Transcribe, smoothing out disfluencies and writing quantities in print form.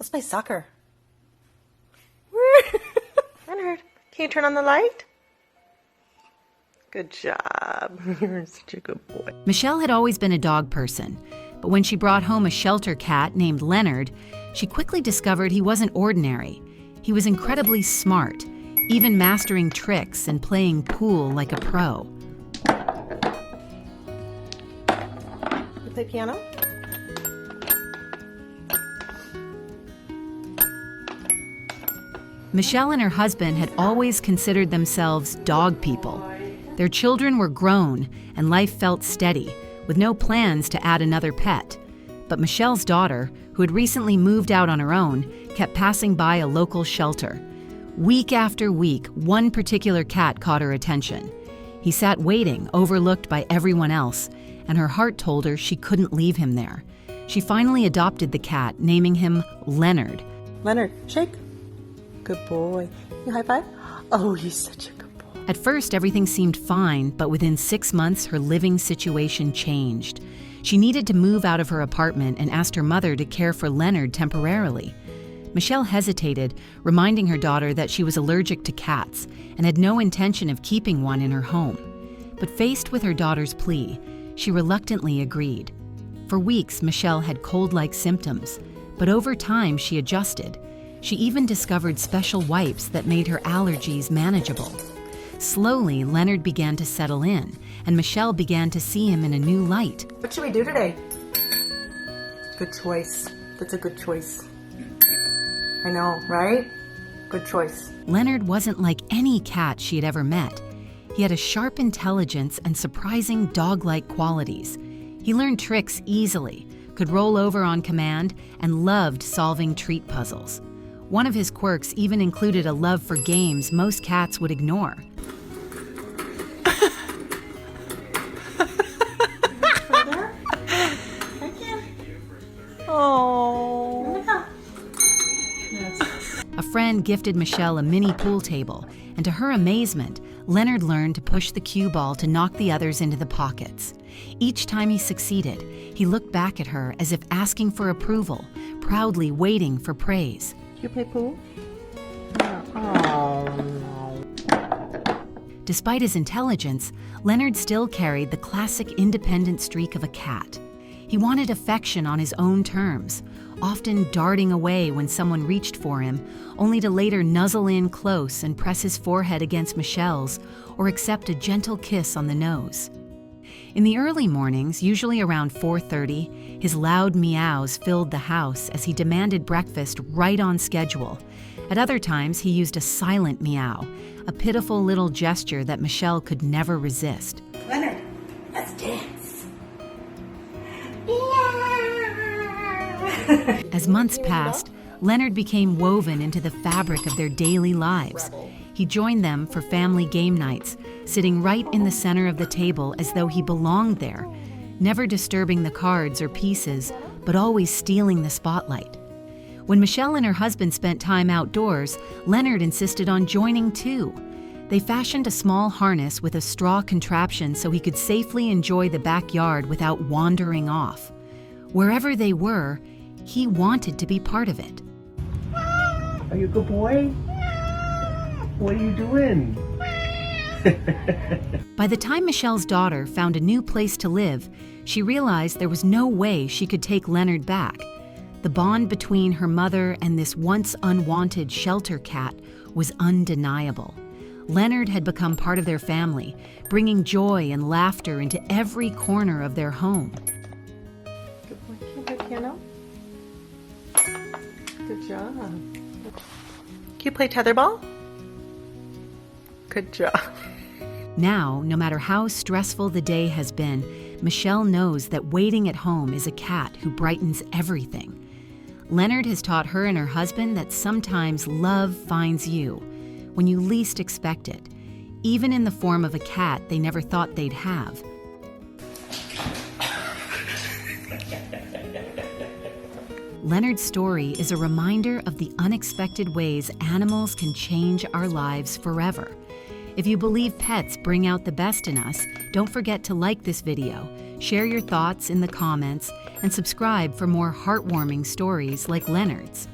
Let's play soccer. Leonard, can you turn on the light? Good job. You're such a good boy. Michele had always been a dog person, but when she brought home a shelter cat named Leonard, she quickly discovered he wasn't ordinary. He was incredibly smart, even mastering tricks and playing pool like a pro. You play piano? Michele and her husband had always considered themselves dog people. Their children were grown and life felt steady, with no plans to add another pet. But Michelle's daughter, who had recently moved out on her own, kept passing by a local shelter. Week after week, one particular cat caught her attention. He sat waiting, overlooked by everyone else, and her heart told her she couldn't leave him there. She finally adopted the cat, naming him Leonard. Leonard, shake. Good boy. You high five? Oh, he's such a good boy. At first, everything seemed fine, but within 6 months, her living situation changed. She needed to move out of her apartment and asked her mother to care for Leonard temporarily. Michele hesitated, reminding her daughter that she was allergic to cats and had no intention of keeping one in her home. But faced with her daughter's plea, she reluctantly agreed. For weeks, Michele had cold-like symptoms, but over time she adjusted. She even discovered special wipes that made her allergies manageable. Slowly, Leonard began to settle in, and Michele began to see him in a new light. What should we do today? Good choice. That's a good choice. I know, right? Good choice. Leonard wasn't like any cat she had ever met. He had a sharp intelligence and surprising dog-like qualities. He learned tricks easily, could roll over on command, and loved solving treat puzzles. One of his quirks even included a love for games most cats would ignore. Oh. A friend gifted Michele a mini pool table, and to her amazement, Leonard learned to push the cue ball to knock the others into the pockets. Each time he succeeded, he looked back at her as if asking for approval, proudly waiting for praise. Do you play pool? Oh, no. Despite his intelligence, Leonard still carried the classic independent streak of a cat. He wanted affection on his own terms, often darting away when someone reached for him, only to later nuzzle in close and press his forehead against Michele's or accept a gentle kiss on the nose. In the early mornings, usually around 4:30, his loud meows filled the house as he demanded breakfast right on schedule. At other times, he used a silent meow, a pitiful little gesture that Michele could never resist. Leonard, let's dance. As months passed, Leonard became woven into the fabric of their daily lives. He joined them for family game nights, sitting right in the center of the table as though he belonged there, never disturbing the cards or pieces, but always stealing the spotlight. When Michele and her husband spent time outdoors, Leonard insisted on joining too. They fashioned a small harness with a straw contraption so he could safely enjoy the backyard without wandering off. Wherever they were, he wanted to be part of it. Are you a good boy? What are you doing? By the time Michelle's daughter found a new place to live, she realized there was no way she could take Leonard back. The bond between her mother and this once unwanted shelter cat was undeniable. Leonard had become part of their family, bringing joy and laughter into every corner of their home. Good boy. Can you play piano? Good job. Can you play tetherball? Good job. Now, no matter how stressful the day has been, Michele knows that waiting at home is a cat who brightens everything. Leonard has taught her and her husband that sometimes love finds you when you least expect it, even in the form of a cat they never thought they'd have. Leonard's story is a reminder of the unexpected ways animals can change our lives forever. If you believe pets bring out the best in us, don't forget to like this video, share your thoughts in the comments, and subscribe for more heartwarming stories like Leonard's.